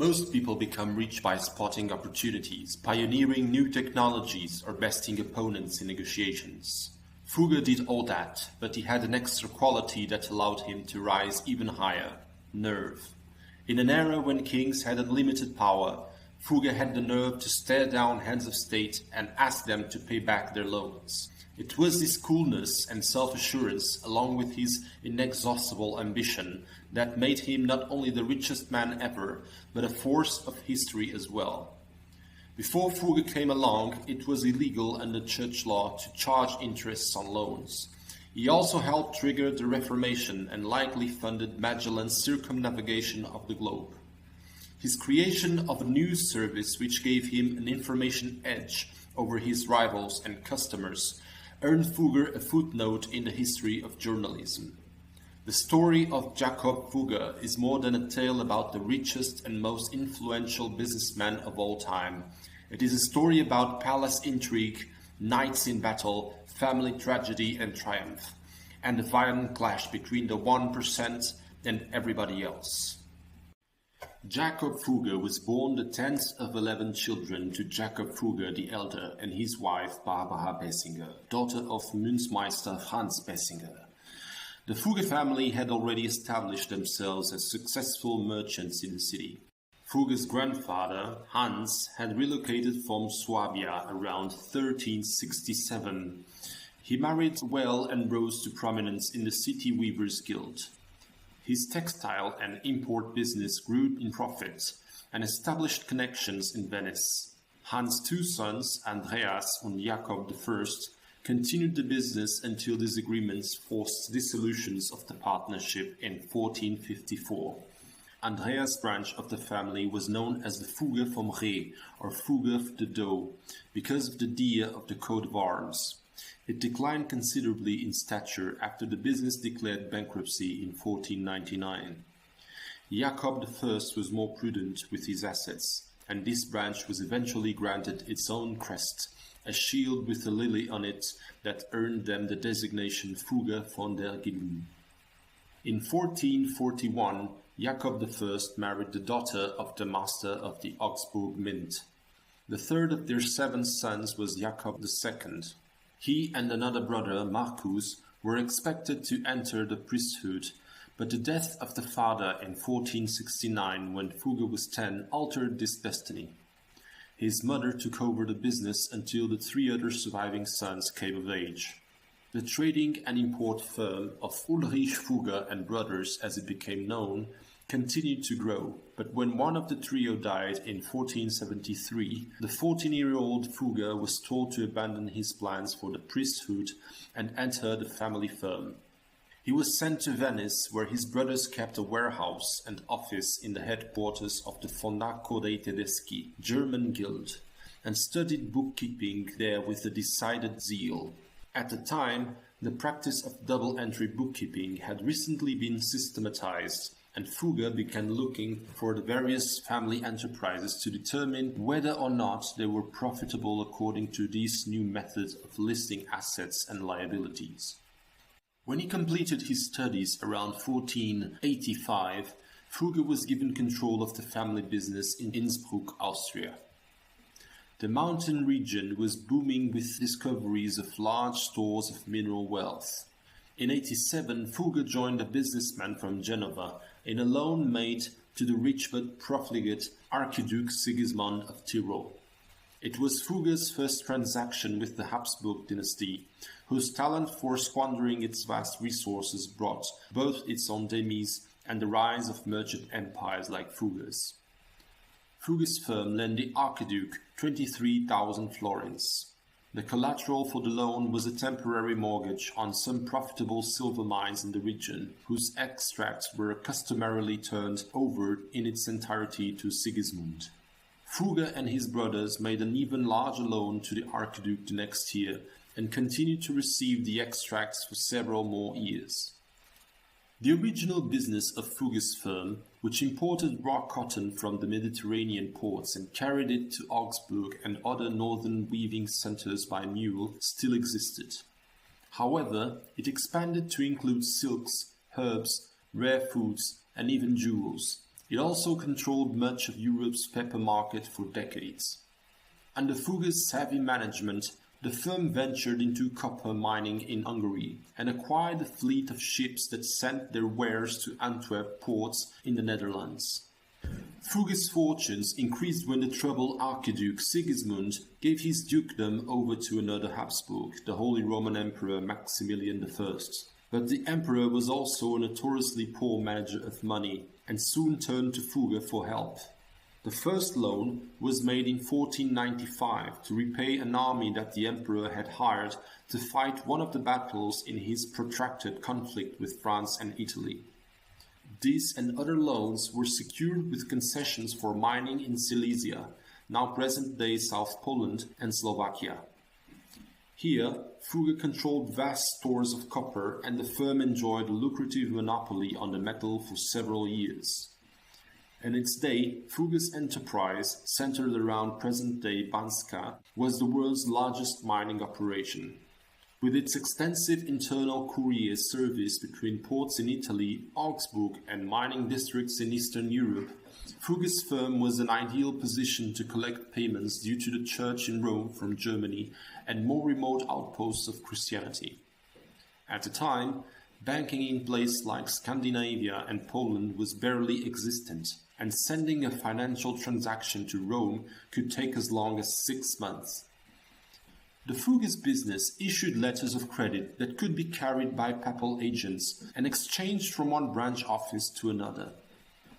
Most people become rich by spotting opportunities, pioneering new technologies, or besting opponents in negotiations. Fugger did all that, but he had an extra quality that allowed him to rise even higher: nerve. In an era when kings had unlimited power, Fugger had the nerve to stare down heads of state and ask them to pay back their loans. It was this coolness and self-assurance, along with his inexhaustible ambition, that made him not only the richest man ever, but a force of history as well. Before Fugger came along, it was illegal under church law to charge interests on loans. He also helped trigger the Reformation and likely funded Magellan's circumnavigation of the globe. His creation of a news service which gave him an information edge over his rivals and customers earned Fugger a footnote in the history of journalism. The story of Jacob Fugger is more than a tale about the richest and most influential businessman of all time. It is a story about palace intrigue, knights in battle, family tragedy and triumph, and the violent clash between the 1% and everybody else. Jacob Fugger was born the 10th of 11 children to Jacob Fugger the Elder and his wife Barbara Bessinger, daughter of Münzmeister Franz Bessinger. The Fugger family had already established themselves as successful merchants in the city. Fugger's grandfather, Hans, had relocated from Swabia around 1367. He married well and rose to prominence in the City Weavers Guild. His textile and import business grew in profit and established connections in Venice. Hans' two sons, Andreas and Jacob I, continued the business until disagreements forced dissolutions of the partnership in 1454. Andreas' branch of the family was known as the Fugger vom Reh, or Fugger the Doe, because of the deer of the coat of arms. It declined considerably in stature after the business declared bankruptcy in 1499. Jacob I was more prudent with his assets, and this branch was eventually granted its own crest, a shield with a lily on it that earned them the designation Fugger von der Gilden. In 1441, Jacob I married the daughter of the master of the Augsburg Mint. The third of their 7 sons was Jacob II. He and another brother, Marcus, were expected to enter the priesthood, but the death of the father in 1469, when Fugger was 10, altered this destiny. His mother took over the business until the 3 other surviving sons came of age. The trading and import firm of Ulrich Fugger and Brothers, as it became known, continued to grow, but when one of the trio died in 1473, the 14-year-old Fugger was told to abandon his plans for the priesthood and enter the family firm. He was sent to Venice, where his brothers kept a warehouse and office in the headquarters of the Fonaco dei Tedeschi, German guild, and studied bookkeeping there with a decided zeal. At the time, the practice of double-entry bookkeeping had recently been systematized, and Fugger began looking for the various family enterprises to determine whether or not they were profitable according to these new methods of listing assets and liabilities. When he completed his studies around 1485, Fugger was given control of the family business in Innsbruck, Austria. The mountain region was booming with discoveries of large stores of mineral wealth. In 87, Fugger joined a businessman from Genova in a loan made to the rich but profligate Archduke Sigismund of Tyrol. It was Fugger's first transaction with the Habsburg dynasty, whose talent for squandering its vast resources brought both its endemies and the rise of merchant empires like Fugger's. Fugger's firm lent the Archduke 23,000 florins. The collateral for the loan was a temporary mortgage on some profitable silver mines in the region, whose extracts were customarily turned over in its entirety to Sigismund. Fugger and his brothers made an even larger loan to the Archduke the next year and continued to receive the extracts for several more years. The original business of Fugger's firm, which imported raw cotton from the Mediterranean ports and carried it to Augsburg and other northern weaving centers by mule, still existed. However, it expanded to include silks, herbs, rare foods, and even jewels, It also controlled much of Europe's pepper market for decades. Under Fugger's savvy management, the firm ventured into copper mining in Hungary and acquired a fleet of ships that sent their wares to Antwerp ports in the Netherlands. Fugger's fortunes increased when the troubled Archduke Sigismund gave his dukedom over to another Habsburg, the Holy Roman Emperor Maximilian I. But the emperor was also a notoriously poor manager of money and soon turned to Fugger for help. The first loan was made in 1495 to repay an army that the emperor had hired to fight one of the battles in his protracted conflict with France and Italy. These and other loans were secured with concessions for mining in Silesia, now present-day South Poland and Slovakia. Here, Fugger controlled vast stores of copper and the firm enjoyed a lucrative monopoly on the metal for several years. In its day, Fugger's enterprise, centered around present-day Banska, was the world's largest mining operation. With its extensive internal courier service between ports in Italy, Augsburg, and mining districts in Eastern Europe, Fugger's firm was in ideal position to collect payments due to the Church in Rome from Germany and more remote outposts of Christianity. At the time, banking in places like Scandinavia and Poland was barely existent, and sending a financial transaction to Rome could take as long as 6 months. The Fugger's business issued letters of credit that could be carried by papal agents and exchanged from one branch office to another.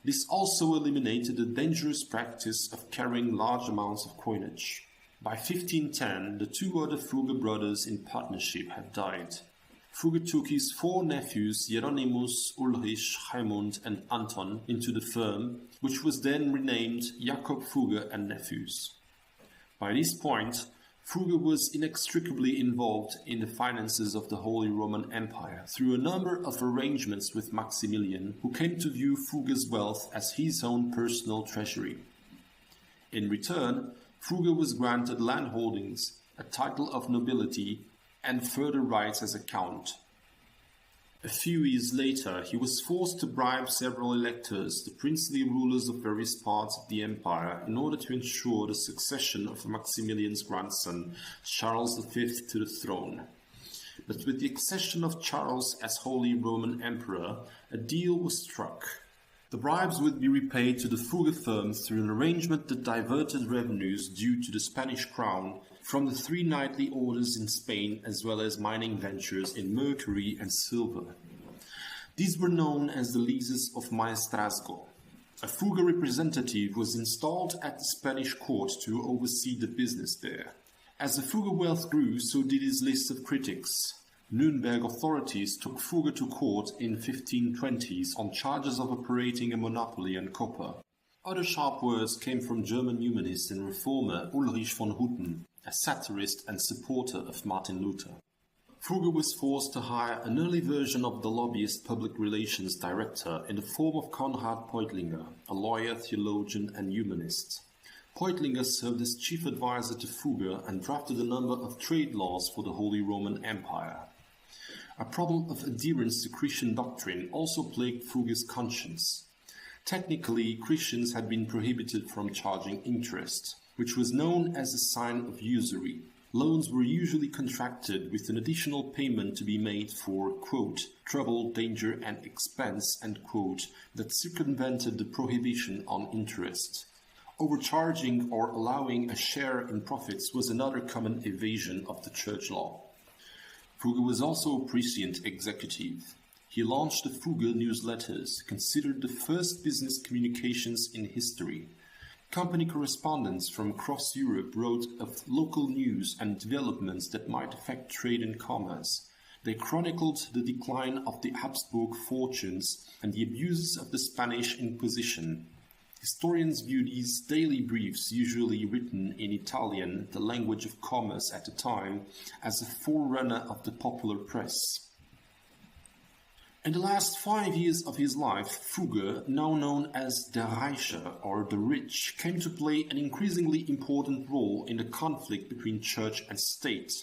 This also eliminated the dangerous practice of carrying large amounts of coinage. By 1510, the two other Fugger brothers in partnership had died. Fugger took his 4 nephews, Hieronymus, Ulrich, Raimund, and Anton, into the firm, which was then renamed Jakob Fugger and Nephews. By this point, Fugger was inextricably involved in the finances of the Holy Roman Empire through a number of arrangements with Maximilian, who came to view Fugger's wealth as his own personal treasury. In return, Fugger was granted land holdings, a title of nobility, and further rights as a count. A few years later, he was forced to bribe several electors, the princely rulers of various parts of the empire, in order to ensure the succession of Maximilian's grandson, Charles V, to the throne. But with the accession of Charles as Holy Roman Emperor, a deal was struck. The bribes would be repaid to the Fugger firm through an arrangement that diverted revenues due to the Spanish crown from the 3 knightly orders in Spain as well as mining ventures in mercury and silver. These were known as the leases of Maestrazgo. A Fugger representative was installed at the Spanish court to oversee the business there. As the Fugger wealth grew, so did his list of critics. Nuremberg authorities took Fugger to court in 1520s on charges of operating a monopoly on copper. Other sharp words came from German humanist and reformer Ulrich von Hutten, a satirist and supporter of Martin Luther. Fugger was forced to hire an early version of the lobbyist public relations director in the form of Konrad Peutlinger, a lawyer, theologian and humanist. Peutlinger served as chief advisor to Fugger and drafted a number of trade laws for the Holy Roman Empire. A problem of adherence to Christian doctrine also plagued Fugger's conscience. Technically, Christians had been prohibited from charging interest, which was known as a sign of usury. Loans were usually contracted with an additional payment to be made for, quote, trouble, danger and expense, end quote, that circumvented the prohibition on interest. Overcharging or allowing a share in profits was another common evasion of the church law. Fugger was also a prescient executive. He launched the Fugger newsletters, considered the first business communications in history. Company correspondents from across Europe wrote of local news and developments that might affect trade and commerce. They chronicled the decline of the Habsburg fortunes and the abuses of the Spanish Inquisition. Historians view these daily briefs, usually written in Italian, the language of commerce at the time, as a forerunner of the popular press. In the last 5 years of his life, Fugger, now known as the Reiche or the Rich, came to play an increasingly important role in the conflict between church and state.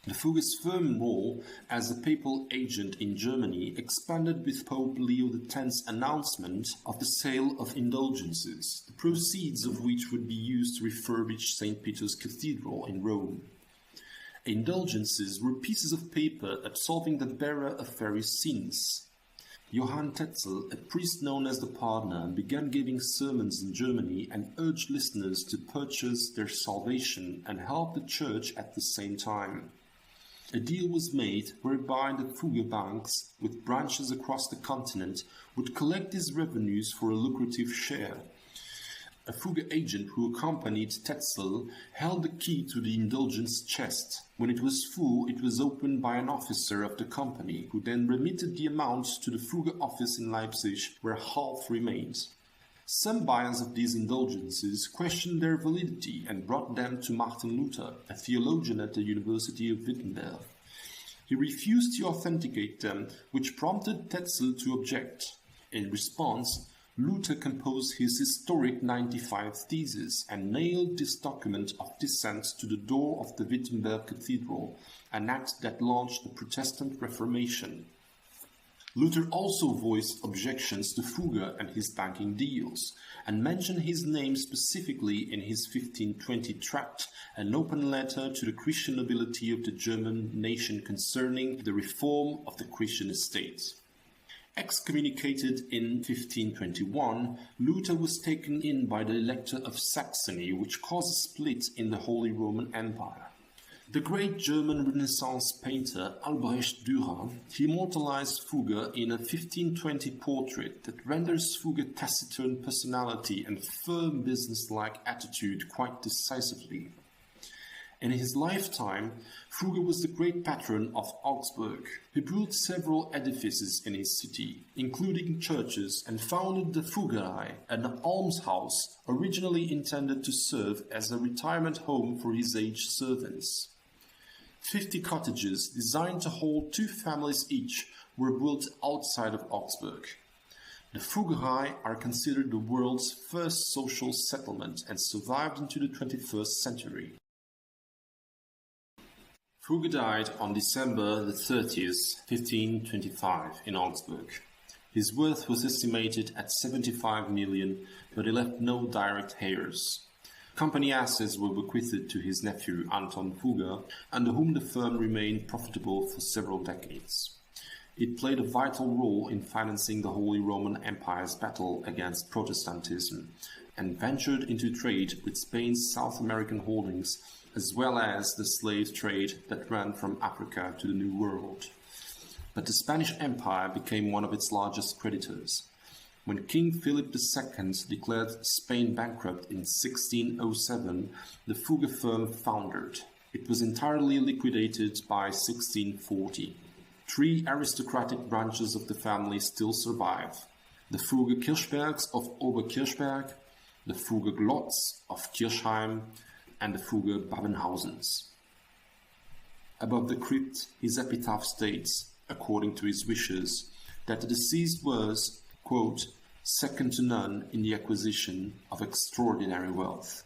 The Fugger's firm role as a papal agent in Germany expanded with Pope Leo X's announcement of the sale of indulgences, the proceeds of which would be used to refurbish St. Peter's Cathedral in Rome. Indulgences were pieces of paper absolving the bearer of various sins. Johann Tetzel, a priest known as the Pardoner, began giving sermons in Germany and urged listeners to purchase their salvation and help the Church at the same time. A deal was made whereby the Fugger banks, with branches across the continent, would collect these revenues for a lucrative share. A Fugger agent who accompanied Tetzel held the key to the indulgence chest. When it was full, it was opened by an officer of the company, who then remitted the amount to the Fugger office in Leipzig, where half remained. Some buyers of these indulgences questioned their validity and brought them to Martin Luther, a theologian at the University of Wittenberg. He refused to authenticate them, which prompted Tetzel to object. In response, Luther composed his historic 95 Theses and nailed this document of dissent to the door of the Wittenberg Cathedral, an act that launched the Protestant Reformation. Luther also voiced objections to Fugger and his banking deals, and mentioned his name specifically in his 1520 tract, an open letter to the Christian nobility of the German nation concerning the reform of the Christian estate. Excommunicated in 1521, Luther was taken in by the Elector of Saxony, which caused a split in the Holy Roman Empire. The great German Renaissance painter Albrecht Dürer immortalized Fugger in a 1520 portrait that renders Fugger's taciturn personality and firm business-like attitude quite decisively. In his lifetime, Fugger was the great patron of Augsburg. He built several edifices in his city, including churches, and founded the Fuggerei, an almshouse originally intended to serve as a retirement home for his aged servants. 50 cottages, designed to hold 2 families each, were built outside of Augsburg. The Fuggerei are considered the world's first social settlement and survived into the 21st century. Fugger died on December 30th, 1525, in Augsburg. His worth was estimated at 75 million, but he left no direct heirs. Company assets were bequeathed to his nephew Anton Fugger, under whom the firm remained profitable for several decades. It played a vital role in financing the Holy Roman Empire's battle against Protestantism, and ventured into trade with Spain's South American holdings, as well as the slave trade that ran from Africa to the New World. But the Spanish Empire became one of its largest creditors. When King Philip II declared Spain bankrupt in 1607, the Fugger firm foundered. It was entirely liquidated by 1640. 3 aristocratic branches of the family still survive: the Fugger Kirchbergs of Oberkirchberg, the Fugger Glotz of Kirchheim, and the Fugger Babenhausens. Above the crypt, his epitaph states, according to his wishes, that the deceased was, quote, second to none in the acquisition of extraordinary wealth.